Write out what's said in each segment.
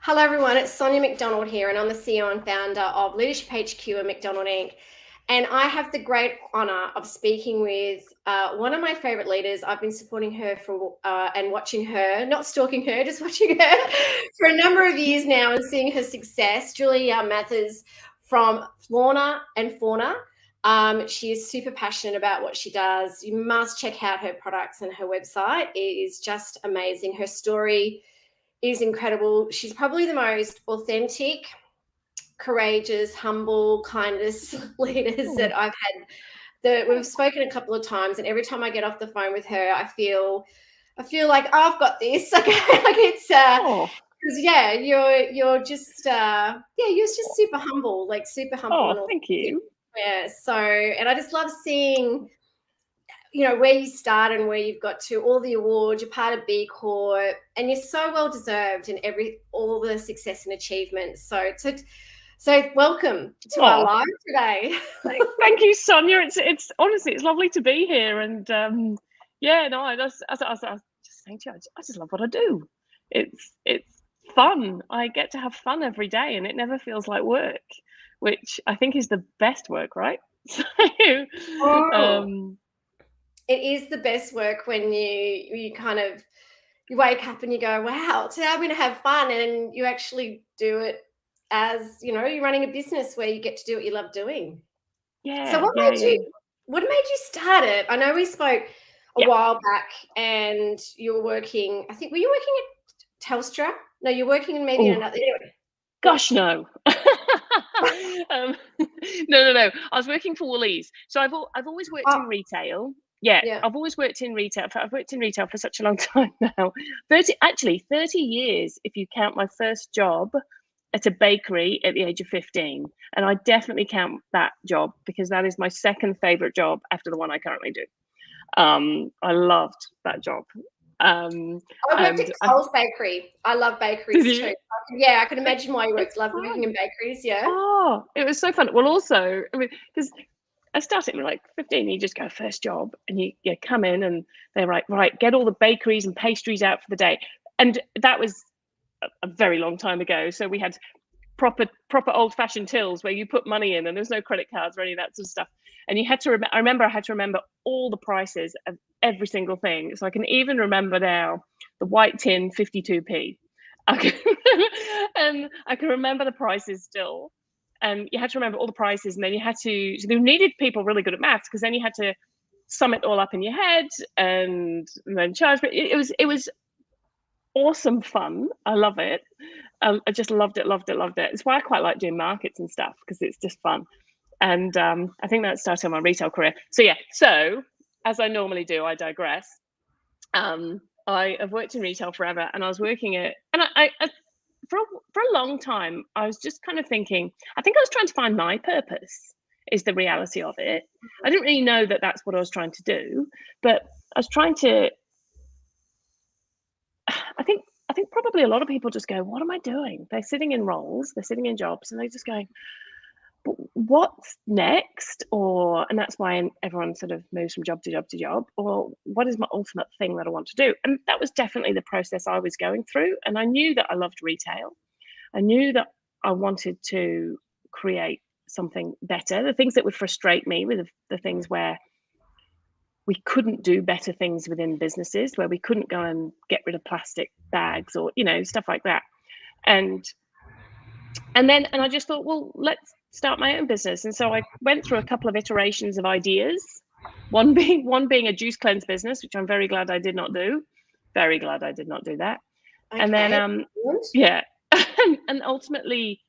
Hello everyone, it's Sonia McDonald here and I'm the CEO and founder of Leadership HQ and McDonald Inc. And I have the great honour of speaking with one of my favourite leaders. I've been supporting her for and watching her, not stalking her, just watching her for a number of years now and seeing her success. Julie Mathers from Flora and Fauna. She is super passionate about what she does. You must check out her products and her website. It is just amazing. Her story is incredible. She's probably the most authentic, courageous, humble, kindest leaders that I've had. We've spoken a couple of times, and every time I get off the phone with her, I feel like, oh, I've got this. Okay, like it's because you're just you're just super humble, like super humble and Thank authentic. you. Yeah. So, and I just love seeing where you start and where you've got to, all the awards, you're part of BCorp, and you're so well deserved in all the success and achievements. So welcome to our live today. Thank you, Sonia. It's honestly, it's lovely to be here. And I was just saying to you, I just love what I do. It's fun. I get to have fun every day, and it never feels like work, which I think is the best work, right? So, it is the best work when you kind of you wake up and you go, wow, today I'm going to have fun, and you actually do it as you're running a business where you get to do what you love doing. Yeah. So what made you start it? I know we spoke a while back, and you were working. I think were you working at Telstra? No, you're working maybe in another. Anyway. Gosh, no. No. I was working for Woolies, so I've always worked in retail. Yeah, I've always worked in retail. I've worked in retail for such a long time now. 30 years if you count my first job at a bakery at the age of 15. And I definitely count that job because that is my second favorite job after the one I currently do. I loved that job. I worked at Coles Bakery. I love bakeries too. Yeah, I can imagine why you love working in bakeries. Yeah. Oh, it was so fun. Well, also, I mean, because I started with like 15, you just go first job and you come in and they're like, right, get all the bakeries and pastries out for the day. And that was a very long time ago. So we had proper old fashioned tills where you put money in and there's no credit cards or any of that sort of stuff. And you had to I remember I had to remember all the prices of every single thing. So I can even remember now the white tin 52p. And I can remember the prices still. And you had to remember all the prices, and then you had to. So they needed people really good at maths because then you had to sum it all up in your head and then charge. But it was awesome fun. I love it. I just loved it. It's why I quite like doing markets and stuff because it's just fun. And I think that started my retail career. So as I normally do, I digress. I have worked in retail forever, and I was working at, and I for a long time, I was just kind of thinking, I think I was trying to find my purpose, is the reality of it. I didn't really know that that's what I was trying to do, but I was trying to, I think probably a lot of people just go, what am I doing? They're sitting in roles, they're sitting in jobs, and they're just going, what's next? And that's why everyone sort of moves from job to job to job. Or what is my ultimate thing that I want to do? And that was definitely the process I was going through. And I knew that I loved retail. I knew that I wanted to create something better. The things that would frustrate me were the things where we couldn't do better things within businesses, where we couldn't go and get rid of plastic bags or, stuff like that. And I just thought, well, let's start my own business. And so I went through a couple of iterations of ideas, one being a juice cleanse business, which I'm very glad I did not do. Very glad I did not do that. Okay. And then, and ultimately,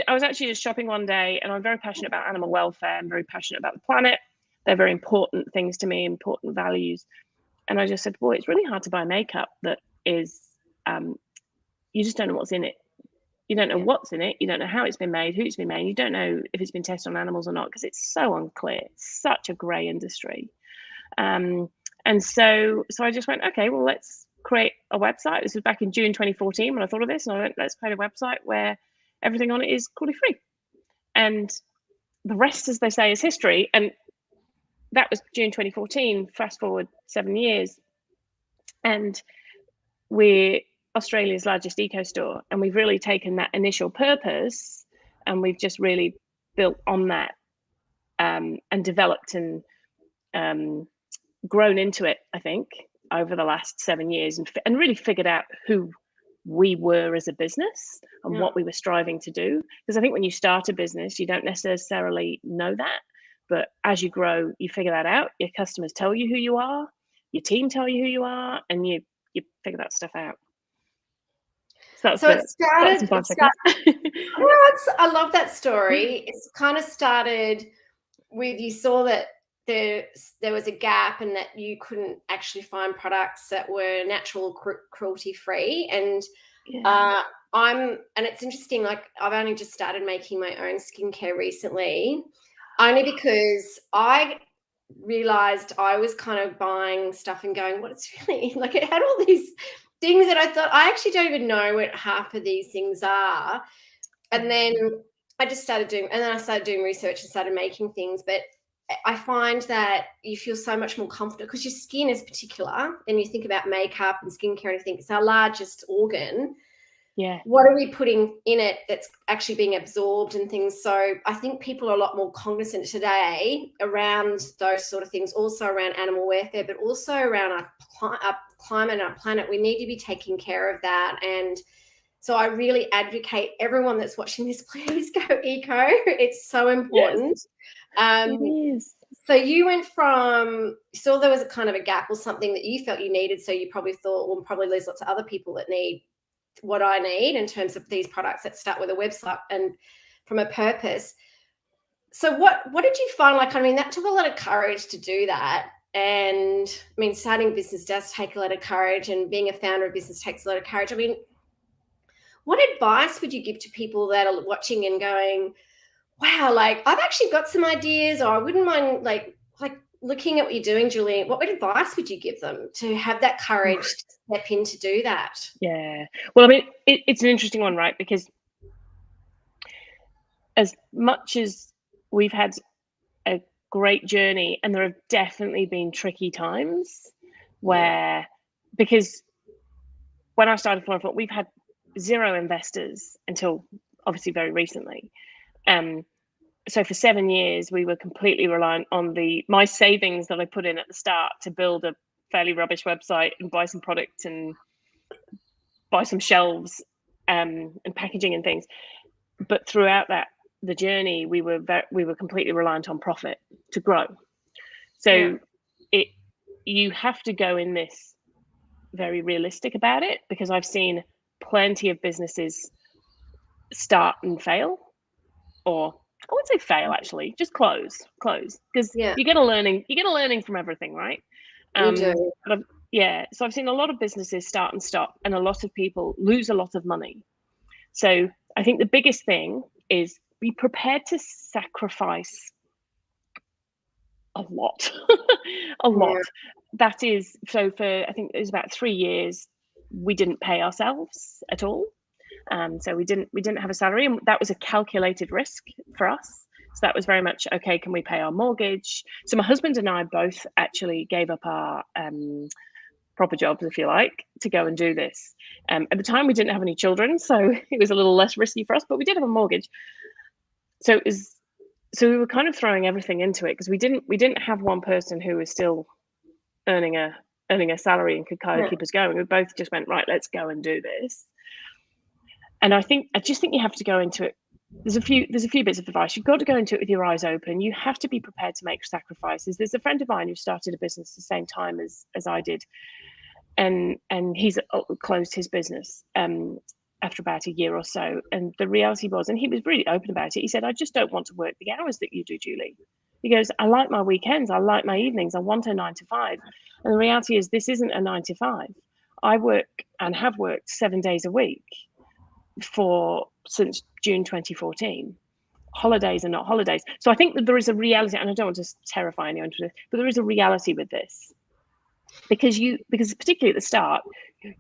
I was actually just shopping one day, and I'm very passionate about animal welfare. I'm very passionate about the planet. They're very important things to me, important values. And I just said, boy, it's really hard to buy makeup that is, you just don't know what's in it. You don't know what's in it. You don't know how it's been made, who it's been made. You don't know if it's been tested on animals or not, because it's so unclear. It's such a grey industry. And so I just went, okay, well, let's create a website. This was back in June 2014 when I thought of this. And I went, let's create a website where everything on it is cruelty free. And the rest, as they say, is history. And that was June 2014. Fast forward 7 years. And Australia's largest eco store, and we've really taken that initial purpose and we've just really built on that, and developed and grown into it, I think, over the last 7 years, and really figured out who we were as a business and what we were striving to do. Because I think when you start a business, you don't necessarily know that, but as you grow, you figure that out. Your customers tell you who you are, your team tell you who you are, and you figure that stuff out. So it started. I love that story. It's kind of started with, you saw that there was a gap and that you couldn't actually find products that were natural, cruelty free. And and it's interesting, like I've only just started making my own skincare recently, only because I realized I was kind of buying stuff and going, what it's really like, it had all these things that I thought, I actually don't even know what half of these things are. And then I started doing research and started making things. But I find that you feel so much more confident because your skin is particular, and you think about makeup and skincare and you think it's our largest organ. Yeah. What are we putting in it that's actually being absorbed and things? So I think people are a lot more cognizant today around those sort of things, also around animal welfare, but also around our climate and our planet. We need to be taking care of that. And so I really advocate everyone that's watching this, please go eco. It's so important. Yes, it is. So you went from, saw there was a kind of a gap or something that you felt you needed. So you probably thought, well, probably there's lots of other people that need what I need in terms of these products that start with a website and from a purpose. So what did you find? Like, I mean, that took a lot of courage to do that. And I mean, starting a business does take a lot of courage, and being a founder of business takes a lot of courage. I mean, what advice would you give to people that are watching and going, wow, like I've actually got some ideas, or I wouldn't mind like looking at what you're doing, Julie? What advice would you give them to have that courage to step in to do that? Yeah. Well, I mean, it's an interesting one, right? Because as much as we've had a great journey, and there have definitely been tricky times where, because when I started Flora and Fauna, we've had 0 investors until obviously very recently. So for 7 years, we were completely reliant on my savings that I put in at the start to build a fairly rubbish website and buy some product and buy some shelves, and packaging and things. But throughout the journey, we were completely reliant on profit to grow. So you have to go in this very realistic about it, because I've seen plenty of businesses start and fail, or I wouldn't say fail, actually, just close, because you get a learning from everything, right? You do. So I've seen a lot of businesses start and stop, and a lot of people lose a lot of money. So I think the biggest thing is be prepared to sacrifice a lot. That is, so for, I think it was about 3 years, we didn't pay ourselves at all. So we didn't have a salary, and that was a calculated risk for us. So that was very much, okay, can we pay our mortgage? So my husband and I both actually gave up our proper jobs, if you like, to go and do this. At the time, we didn't have any children, so it was a little less risky for us, but we did have a mortgage. So we were kind of throwing everything into it, because we didn't have one person who was still earning a salary and could kind of keep us going. We both just went, right, let's go and do this. And I just think you have to go into it. There's a few bits of advice. You've got to go into it with your eyes open. You have to be prepared to make sacrifices. There's a friend of mine who started a business the same time as I did, and he's closed his business after about a year or so. And the reality was, and he was really open about it, he said, I just don't want to work the hours that you do, Julie. He goes, I like my weekends, I like my evenings, I want a 9 to 5. And the reality is, this isn't a 9 to 5. I work and have worked 7 days a week since June 2014. Holidays are not holidays. So I think that there is a reality, and I don't want to terrify anyone, but there is a reality with this, because particularly at the start,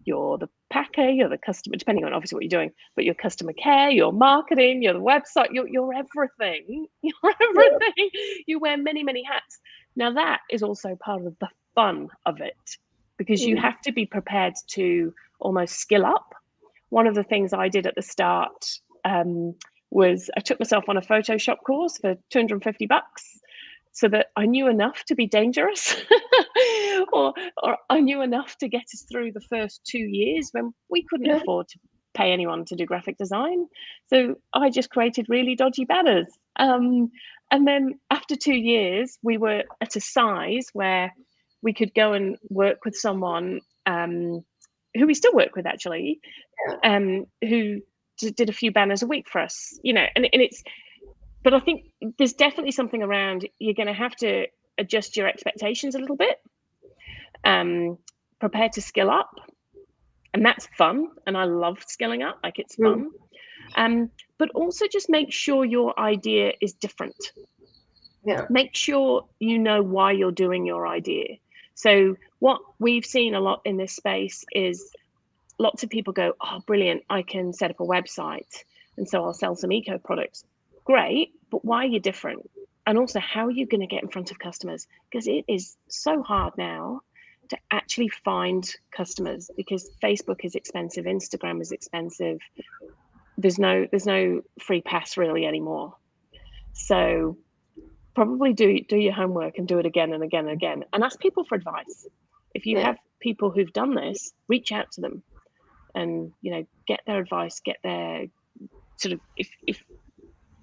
you're the packer, you're the customer, depending on obviously what you're doing, but your customer care, your marketing, you're the website, you're everything. You're everything. You wear many, many hats. Now that is also part of the fun of it, because you have to be prepared to almost skill up one of the things I did at the start was I took myself on a Photoshop course for $250 so that I knew enough to be dangerous or I knew enough to get us through the first 2 years when we couldn't afford to pay anyone to do graphic design. So I just created really dodgy banners. And then after 2 years, we were at a size where we could go and work with someone who we still work with actually, who did a few banners a week for us, you know, and it's, but I think there's definitely something around, you're going to have to adjust your expectations a little bit, prepare to skill up, and that's fun. And I love skilling up, like it's fun. But also just make sure your idea is different. Make sure you know why you're doing your idea. So what we've seen a lot in this space is lots of people go, oh, brilliant, I can set up a website and so I'll sell some eco products. Great, but why are you different? And also, how are you going to get in front of customers? Because it is so hard now to actually find customers because Facebook is expensive, Instagram is expensive. There's no free pass really anymore. So probably do your homework and do it again and again and again, and ask people for advice. If you have people who've done this, reach out to them and, you know, get their advice, get their sort of, if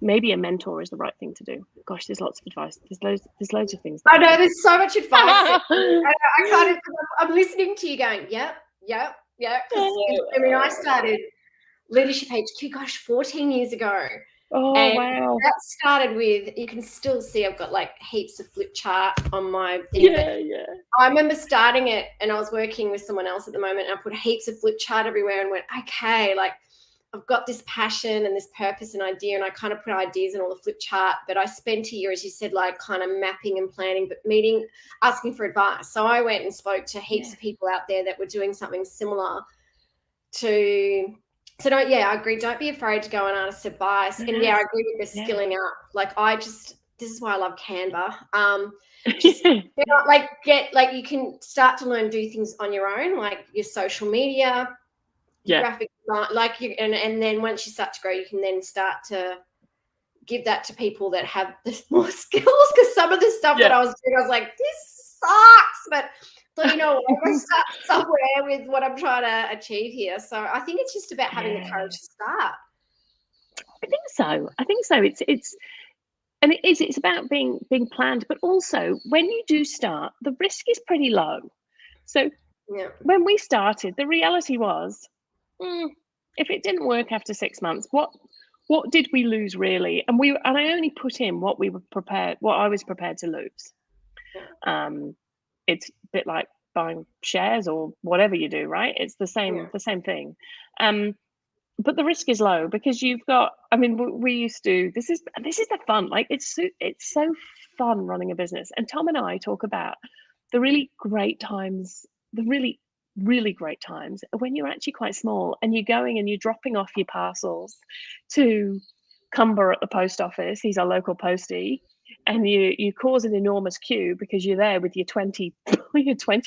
maybe a mentor is the right thing to do. Gosh, there's lots of advice. There's loads of things. I know there's so much advice. I'm listening to you going, yep. I mean, I started Leadership HQ, gosh, 14 years ago. Oh, and wow. That started with, you can still see I've got like heaps of flip chart on my thing. Yeah. I remember starting it and I was working with someone else at the moment and I put heaps of flip chart everywhere and went, okay, like I've got this passion and this purpose and idea, and I kind of put ideas in all the flip chart, but I spent a year, as you said, like kind of mapping and planning, but asking for advice. So I went and spoke to heaps of people out there that were doing something similar to. So I agree. Don't be afraid to go and ask advice. And I agree with the skilling up. Like this is why I love Canva. Just you can start to learn, do things on your own, like your social media, your graphic design, and then once you start to grow, you can then start to give that to people that have more skills. Because some of the stuff that I was doing, I was like, this sucks, but. So, you know, I start somewhere with what I'm trying to achieve here. So I think it's just about having the courage to start. I think so. It's about being planned, but also when you do start, the risk is pretty low. So when we started, the reality was, if it didn't work after 6 months, what did we lose really? And I only put in what I was prepared to lose. It's a bit like buying shares or whatever you do, right? It's the same thing. But the risk is low because you've got, I mean, we used to, this is the fun, like it's so fun running a business. And Tom and I talk about the really great times, the really, really great times when you're actually quite small and you're going and you're dropping off your parcels to Cumber at the post office. He's our local postie. And you cause an enormous queue because you're there with your 20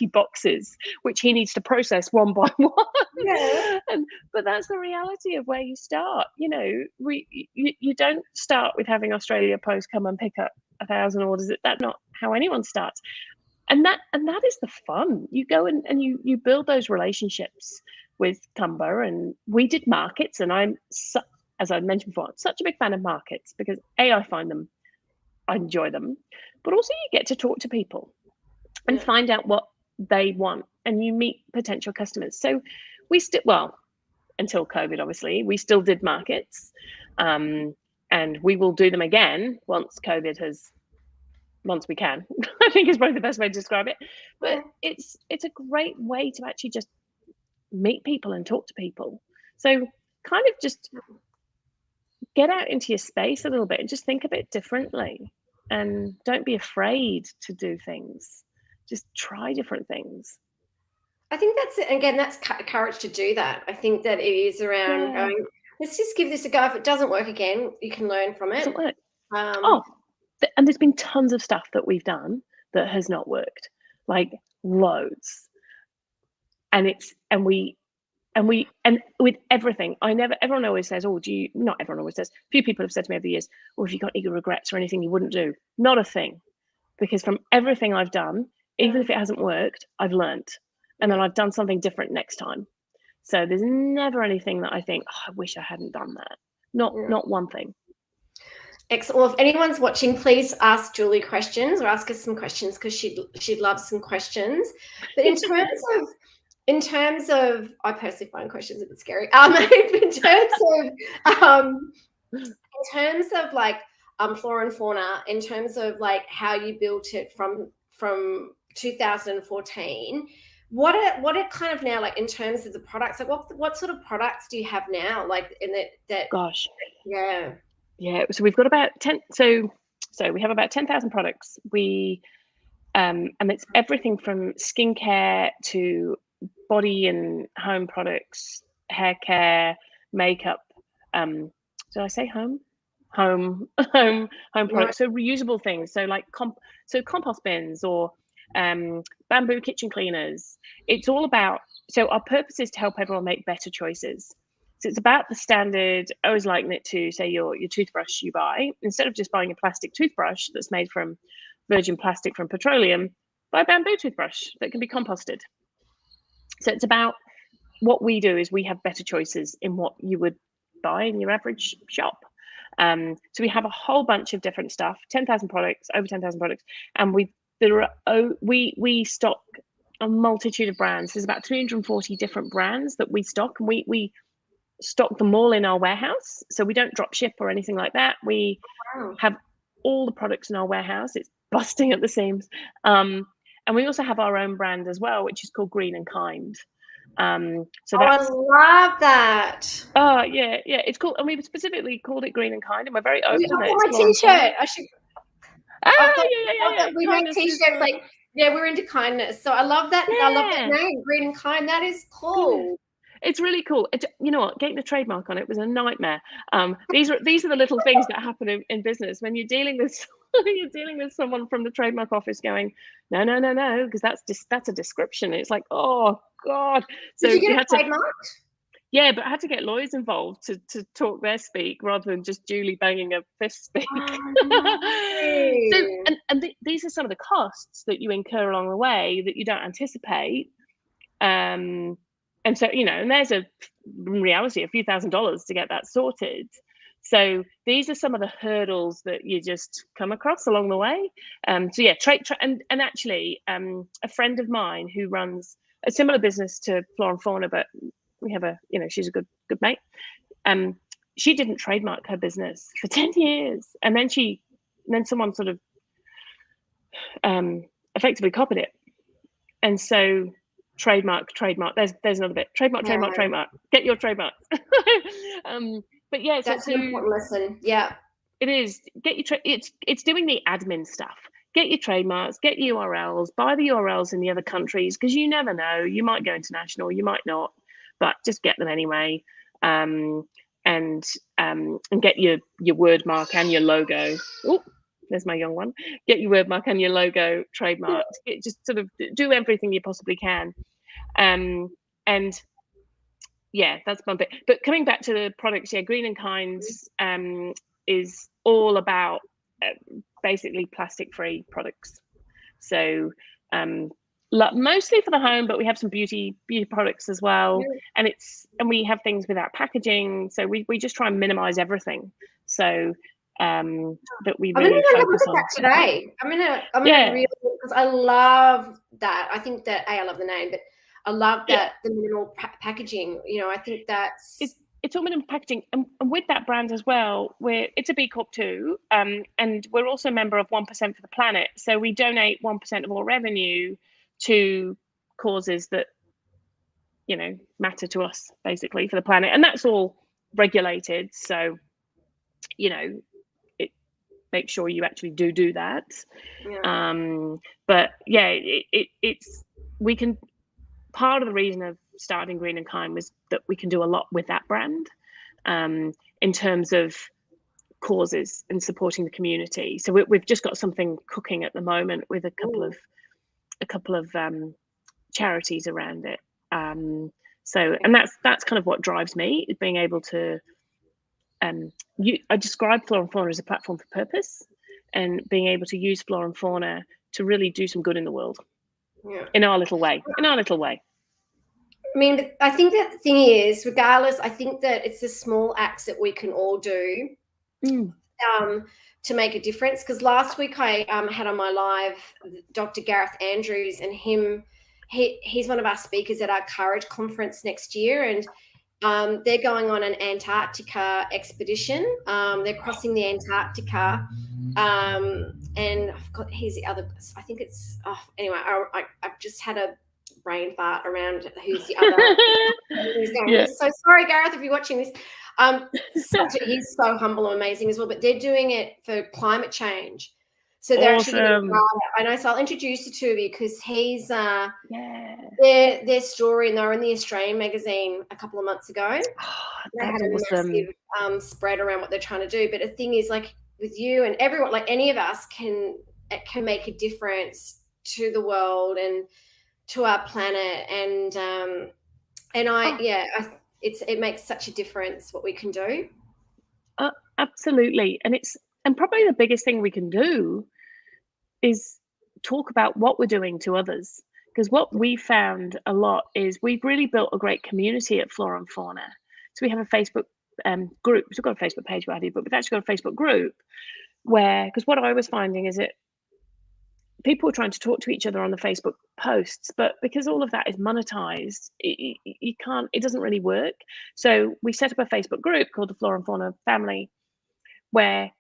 boxes, which he needs to process one by one. But that's the reality of where you start. You know, you don't start with having Australia Post come and pick up 1,000 orders. That's not how anyone starts. And that is the fun. You go and you build those relationships with Cumber, and we did markets, and as I mentioned before, I'm such a big fan of markets because I enjoy them, but also you get to talk to people and find out what they want, and you meet potential customers. So we until COVID, obviously, we still did markets, and we will do them again once we can. I think is probably the best way to describe it. But it's a great way to actually just meet people and talk to people. So kind of just get out into your space a little bit and just think a bit differently, and don't be afraid to do things. Just try different things. I think that's courage to do that. I think that it is around going, let's just give this a go. If it doesn't work again, you can learn from it. Doesn't work. And there's been tons of stuff that we've done that has not worked, like loads. And And with everything, everyone always says, oh, not everyone always says, a few people have said to me over the years, oh, have you got any regrets or anything you wouldn't do? Not a thing. Because from everything I've done, even if it hasn't worked, I've learnt. And then I've done something different next time. So there's never anything that I think, oh, I wish I hadn't done that. Not one thing. Excellent. Well, if anyone's watching, please ask Julie questions or ask us some questions, because she'd love some questions. But in terms of, I personally find questions a bit scary. In terms of like Flora and Fauna, in terms of like how you built it from 2014, what are kind of now, like in terms of the products, like what sort of products do you have now, like in that gosh yeah so we've got about 10, so we have about 10,000 products. We and it's everything from skincare to body and home products, hair care, makeup, did I say home products, so reusable things, so like compost bins or bamboo kitchen cleaners. It's all about, so our purpose is to help everyone make better choices. So it's about the standard. I always liken it to, say, your toothbrush you buy. Instead of just buying a plastic toothbrush that's made from virgin plastic from petroleum, buy a bamboo toothbrush that can be composted. So it's about, what we do is we have better choices in what you would buy in your average shop. So we have a whole bunch of different stuff, 10,000 products, over 10,000 products, and we stock a multitude of brands. There's about 340 different brands that we stock, and we stock them all in our warehouse. So we don't drop ship or anything like that. We have all the products in our warehouse. It's busting at the seams. And we also have our own brand as well, which is called Green and Kind. So I love that. Oh yeah, it's cool, and we specifically called it Green and Kind, and we're very open. My t-shirt. I should. Yeah. We make t-shirts like, we're into kindness, so I love that. I love that name, Green and Kind. That is cool. It's really cool. You know what? Getting the trademark on it was a nightmare. These are the little things that happen in business when you're dealing with someone from the trademark office going, no, because that's a description. It's like, oh God. So did you get it trademarked? Yeah, but I had to get lawyers involved to talk their speak rather than just Julie banging a fist speak. So, these are some of the costs that you incur along the way that you don't anticipate. And so, and there's in reality a few $1,000s to get that sorted. So these are some of the hurdles that you just come across along the way. So yeah, and actually, a friend of mine who runs a similar business to Flora and Fauna, but we have she's a good mate. She didn't trademark her business for 10 years, and then someone sort of effectively copied it, and so trademark. There's another bit. Trademark. Get your trademark. But yeah, that's an important lesson. Yeah, it is. Get your it's doing the admin stuff. Get your trademarks, get URLs, buy the URLs in the other countries, because you never know. You might go international, you might not, but just get them anyway. And get your word mark and your logo. Oh, there's my young one. Get your word mark and your logo trademarked. Just sort of do everything you possibly can. And yeah, that's my bit. But coming back to the products, Green and Kind's is all about basically plastic-free products. So mostly for the home, but we have some beauty products as well. And we have things without packaging. So we just try and minimize everything. So that we really focus on that today. I'm gonna really, because I love that. I think that I love the name, but I love that the minimal packaging. I think that's it's all minimal packaging, and with that brand as well, it's a BCorp too, and we're also a member of 1% for the Planet. So we donate 1% of all revenue to causes that matter to us, basically, for the planet, and that's all regulated. So it make sure you actually do that. But yeah, it's we can. Part of the reason of starting Green and Kind was that we can do a lot with that brand in terms of causes and supporting the community. So we've just got something cooking at the moment with a couple of charities around it. So, and that's kind of what drives me, is being able to, I describe Flora and Fauna as a platform for purpose, and being able to use Flora and Fauna to really do some good in the world, in our little way, I mean, I think that the thing is, regardless, I think that it's the small acts that we can all do to make a difference. Because last week I had on my live Dr. Gareth Andrews, and he's one of our speakers at our Courage conference next year, and they're going on an Antarctica expedition. They're crossing the Antarctica, and I've got, here's the other, I think it's, anyway, I've just had a brain fart around who's the other. He's going, so sorry, Gareth, if you're watching this. He's so humble and amazing as well, but they're doing it for climate change. So they're actually going to, I know, so I'll introduce you to, because he's their story, and they were in the Australian magazine a couple of months ago. They had a massive spread around what they're trying to do. But the thing is, like with you and everyone, like any of us can make a difference to the world and to our planet. And it makes such a difference what we can do. Absolutely. And probably the biggest thing we can do is talk about what we're doing to others. Because what we found a lot is we've really built a great community at Flora and Fauna. So we have a Facebook group. We've got a Facebook page, but we've actually got a Facebook group where, because what I was finding is that people are trying to talk to each other on the Facebook posts, but because all of that is monetized, it doesn't really work. So we set up a Facebook group called the Flora and Fauna Family, where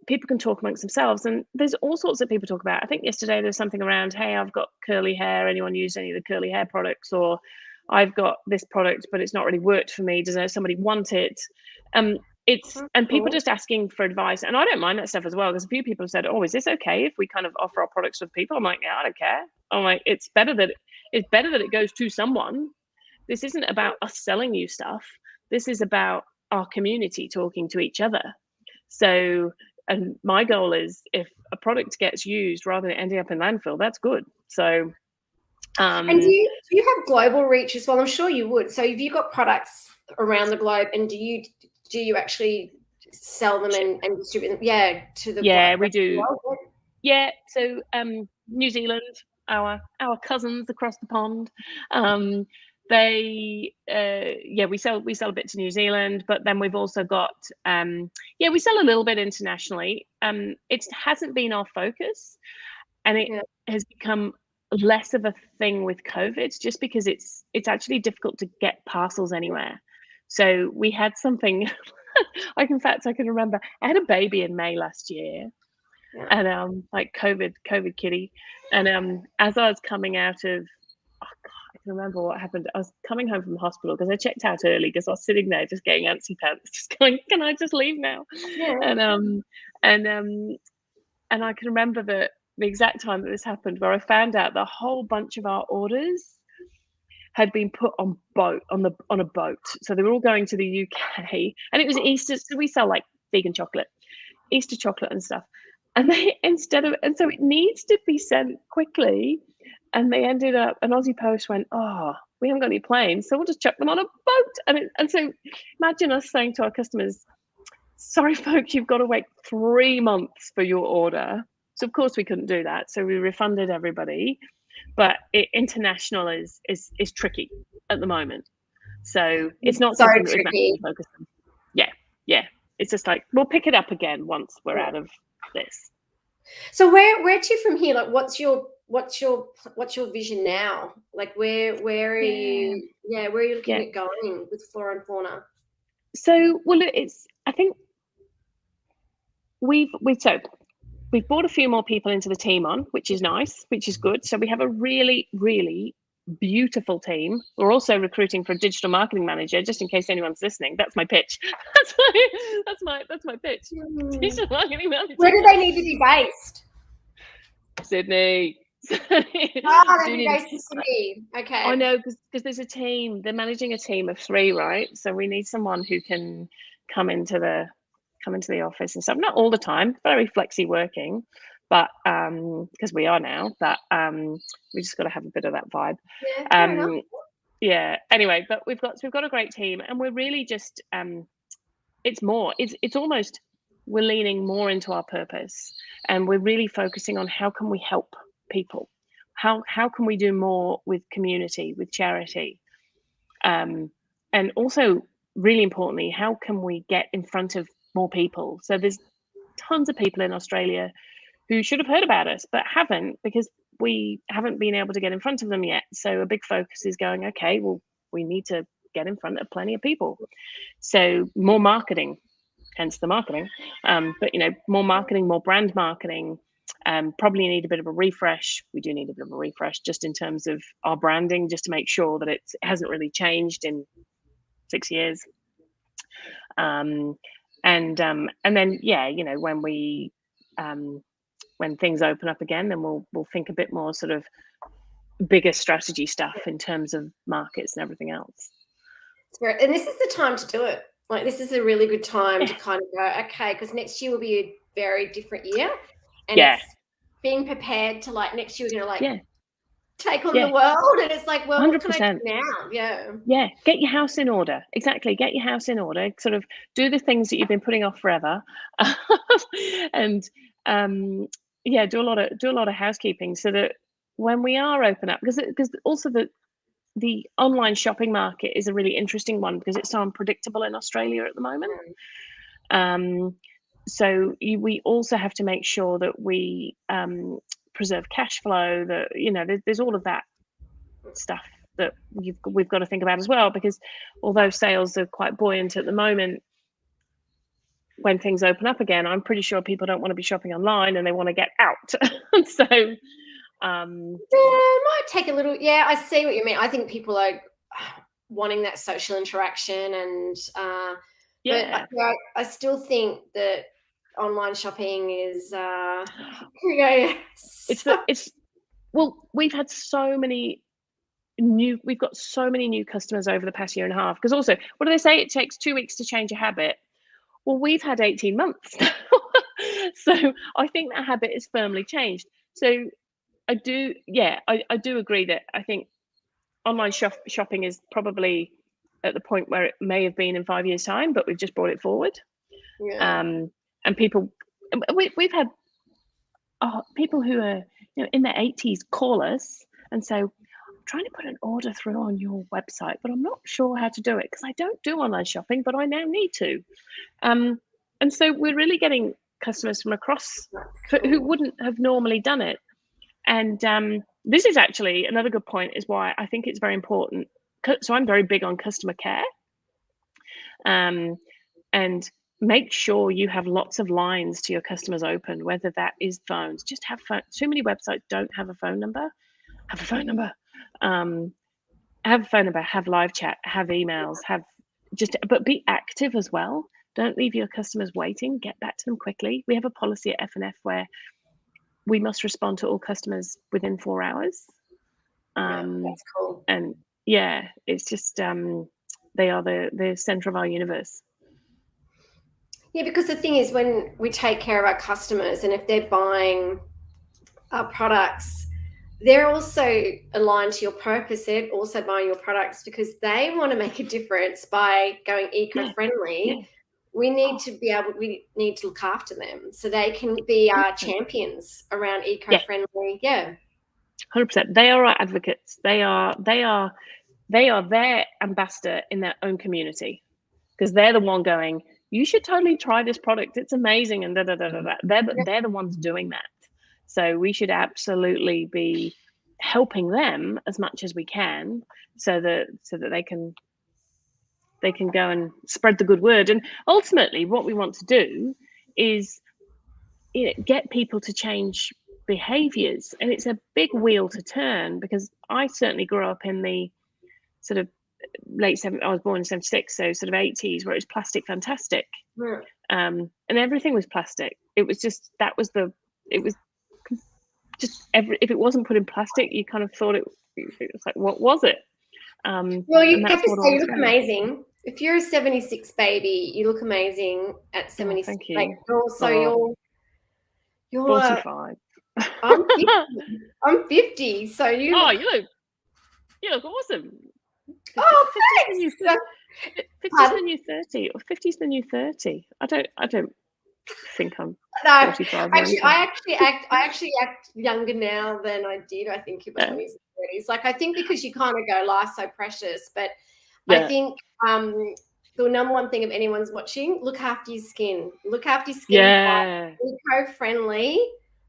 people can talk amongst themselves, and there's all sorts that people talk about. I think yesterday there's something around, hey, I've got curly hair, anyone use any of the curly hair products? Or I've got this product, but it's not really worked for me, does somebody want it? And people just asking for advice, and I don't mind that stuff as well, because a few people have said, oh, is this okay if we kind of offer our products to people? I'm like, yeah, I don't care. I'm like, it's better that it goes to someone. This isn't about us selling you stuff. This is about our community talking to each other. So, and my goal is, if a product gets used rather than ending up in landfill, that's good. So, and do you have global reach as well? I'm sure you would. So, have you got products around the globe, and do you actually sell them and distribute them? Yeah, to the we do. Yeah, so New Zealand, our cousins across the pond, we sell a bit to New Zealand, but then we've also got we sell a little bit internationally. It hasn't been our focus, and it has become less of a thing with COVID, just because it's actually difficult to get parcels anywhere. So we had something. I can remember I had a baby in May last year. And like COVID kitty, and as I was coming out of, I can remember what happened. I was coming home from the hospital because I checked out early, because I was sitting there just getting antsy pants, just going, can I just leave now? And I can remember the exact time that this happened, where I found out the whole bunch of our orders had been put on a boat. So they were all going to the UK, and it was Easter, so we sell like vegan chocolate, Easter chocolate and stuff. And so it needs to be sent quickly. And they ended up, an Aussie Post went, oh, we haven't got any planes, so we'll just chuck them on a boat. And so imagine us saying to our customers, sorry, folks, you've got to wait 3 months for your order. So of course we couldn't do that. So we refunded everybody. But international is tricky at the moment. So it's not something that we've focused on. Yeah. It's just like, we'll pick it up again once we're out of this. So where to from here? Like, what's your vision now? Like, where are you? Yeah, where are you looking at going with Flora and Fauna? So, I think we've brought a few more people into the team on, which is nice, which is good. So we have a really, really beautiful team. We're also recruiting for a digital marketing manager, just in case anyone's listening. That's my pitch. That's my pitch. Digital marketing manager. Where do they need to be based? Sydney. They based in Sydney. Okay. I know, because there's a team. They're managing a team of 3, right? So we need someone who can come into the office and stuff. Not all the time, very flexi working, but because we are now, but we just got to have a bit of that vibe. yeah. Anyway, but we've got a great team, and we're really just it's almost we're leaning more into our purpose, and we're really focusing on how can we help people, how can we do more with community, with charity, and also really importantly, how can we get in front of more people. So there's tons of people in Australia who should have heard about us but haven't, because we haven't been able to get in front of them yet. So a big focus is going, okay, well, we need to get in front of plenty of people. So more marketing, hence the marketing. But more marketing, more brand marketing. Probably need a bit of a refresh. We do need a bit of a refresh just in terms of our branding, just to make sure that it hasn't really changed in 6 years. And then when things open up again, then we'll think a bit more sort of bigger strategy stuff in terms of markets and everything else. And this is the time to do it. Like, this is a really good time to kind of go, okay, because next year will be a very different year, and it's being prepared to, like, next year we're going to take on the world, and it's like, well, 100%. What can I do now? Yeah, get your house in order. Exactly, get your house in order. Sort of do the things that you've been putting off forever, and do a lot of housekeeping, so that when we are open up, because also the online shopping market is a really interesting one, because it's so unpredictable in Australia at the moment. So we also have to make sure that we preserve cash flow, that there's all of that stuff that we've got to think about as well, because although sales are quite buoyant at the moment, when things open up again, I'm pretty sure people don't want to be shopping online and they want to get out. So it might take a little. I see what you mean. I think people are wanting that social interaction, and but I still think that online shopping is we've had so many we've got so many new customers over the past year and a half, because also, what do they say, it takes 2 weeks to change a habit? Well, we've had 18 months now. So I think that habit is firmly changed. So I do agree that I think online shopping is probably at the point where it may have been in 5 years' time, but we've just brought it forward. And people, we've had people who are in their 80s call us and say, I'm trying to put an order through on your website, but I'm not sure how to do it because I don't do online shopping, but I now need to. And so we're really getting customers from across who wouldn't have normally done it. And this is actually another good point, is why I think it's very important. So I'm very big on customer care. And make sure you have lots of lines to your customers open, whether that is phones. Just have phone. So many websites don't have a phone number. Have a phone number. Have a phone number. Have live chat. Have emails. But be active as well. Don't leave your customers waiting. Get back to them quickly. We have a policy at F&F where we must respond to all customers within 4 hours. That's cool. And it's just they are the center of our universe. Yeah, because the thing is, when we take care of our customers, and if they're buying our products, they're also aligned to your purpose. They're also buying your products because they want to make a difference by going eco-friendly. Yeah. We need to look after them so they can be our champions around eco-friendly. 100%. They are our advocates. They are their ambassador in their own community, because they're the one going, you should totally try this product. It's amazing. And They're the ones doing that. So we should absolutely be helping them as much as we can, so that they can go and spread the good word. And ultimately, what we want to do is get people to change behaviors. And it's a big wheel to turn, because I certainly grew up in the sort of late 70s. I was born in 76, so sort of 80s, where it was plastic fantastic. And everything was plastic. It was just, if it wasn't put in plastic, you kind of thought it was like, what was it? Well, you have to say you look amazing. If you're a 76 baby, you look amazing at 76. Thank you. Like, also, you're 45. I'm 50. So you you look awesome. Oh, 50's the new thanks. 50's Pardon? the new 30, or 50's the new 30. I don't think I'm No, 45 or actually, anything. I actually act younger now than I did, I think, in my Yeah. 20s and 30s. Like, I think because you kind of go, life's so precious, but I Yeah. think the number one thing, if anyone's watching, look after your skin. Look after your skin by Yeah. eco-friendly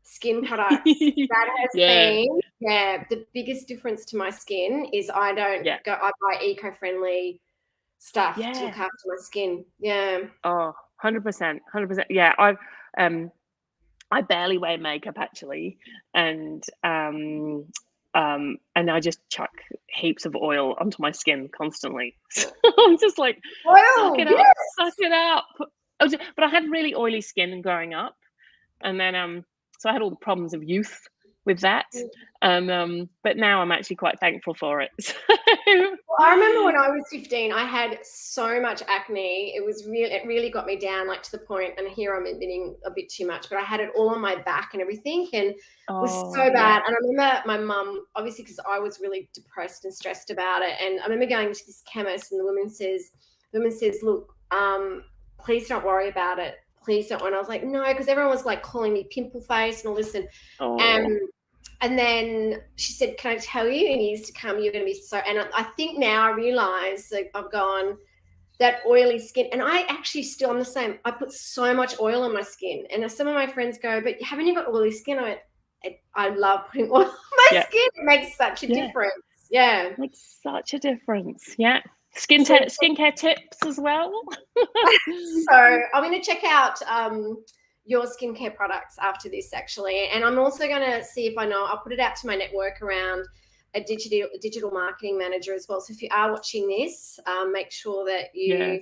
skin products. That has Yeah. been, the biggest difference to my skin is I Yeah. buy eco-friendly stuff to Yeah. look after my skin. Yeah. Oh, 100%. 100%. Yeah. I barely wear makeup actually, and I just chuck heaps of oil onto my skin constantly. So I'm just like, suck Well, it up, suck yes. it up. But I had really oily skin growing up, and then so I had all the problems of youth with that, and but now I'm actually quite thankful for it. So, I remember when I was 15, I had so much acne. It really got me down, like, to the point, and here I'm admitting a bit too much, but I had it all on my back and everything, and it was oh so yeah, bad. And I remember my mum, obviously, because I was really depressed and stressed about it. And I remember going to this chemist, and the woman says, look, please don't worry about it. Please don't. And I was like, no, because everyone was like calling me pimple face and all this. oh And then she said, can I tell you, in years to come, you're going to be so, and I think now I realize that I've gone, that oily skin, and I actually still, I'm the same. I put so much oil on my skin, and some of my friends go, but haven't you got oily skin? I love putting oil on my yeah, skin. It makes such a yeah. difference. Yeah. Makes such a difference. Yeah. So, Skincare tips as well. so I'm going to check out your skincare products after this, actually. And I'm also going to see if I'll put it out to my network around a digital marketing manager as well. So if you are watching this, make sure that Yeah.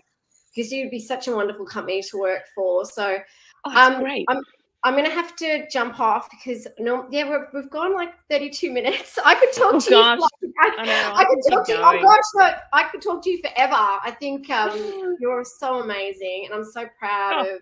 because you'd be such a wonderful company to work for. So Oh, it's um, great. I'm going to have to jump off because we've gone like 32 minutes. I could talk Oh to you. gosh. I know. I I could can talk keep to you. Oh going. gosh, look, I could talk to you forever. I think you're so amazing, and I'm so proud Oh, of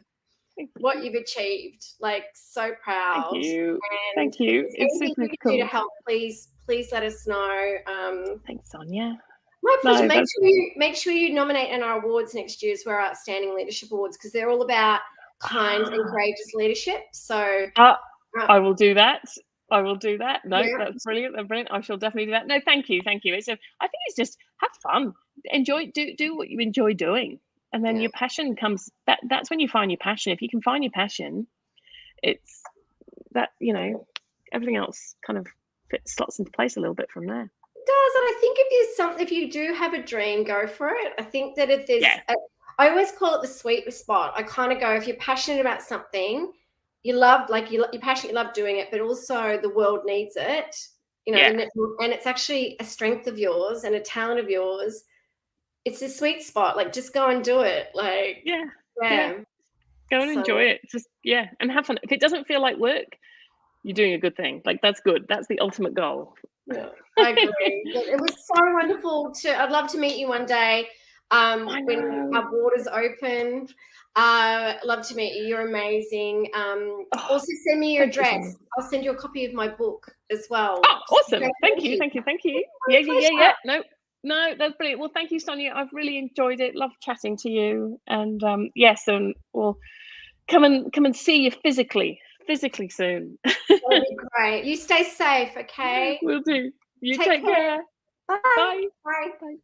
thank what you. you've achieved. Like, so Thank proud. you. And Thank you. if It's anything super we can do to cool. help, please let us know. Thanks, Sonia. My pleasure. No, that's Make sure you nominate in our awards next year as our Outstanding Leadership Awards, because they're all about kind and courageous leadership. So I will do that. I will do that. No, yeah. that's brilliant. That's brilliant. I shall definitely do that. No, thank you. Thank you. I think it's just have fun. Enjoy, do what you enjoy doing. And then Yeah. your passion comes, that's when you find your passion. If you can find your passion, it's that, everything else kind of slots into place a little bit from there. Does, and I think if you do have a dream, go for it. I think that if there's Yeah. I always call it the sweet spot. I kind of go, if you're passionate about something, you love, like, you're passionate, you love doing it, but also the world needs it, Yeah. and it's actually a strength of yours and a talent of yours. It's a sweet spot. Like, just go and do it. Like, Yeah. yeah. Go and So, enjoy it. Just, and have fun. If it doesn't feel like work, you're doing a good thing. Like, that's good. That's the ultimate goal. yeah, I agree. It was so wonderful I'd love to meet you one day I when know. our borders open. Love to meet you. You're amazing. Also, send me your address. I'll send you a copy of my book as well. Oh, awesome. Thank you. Yeah. No, that's brilliant. Well, thank you, Sonia. I've really enjoyed it. Love chatting to you. And yes, and we'll come and see you physically soon. That'll be great. You stay safe, okay? Will do. You Take take care. care. Bye. Bye. Bye. Bye.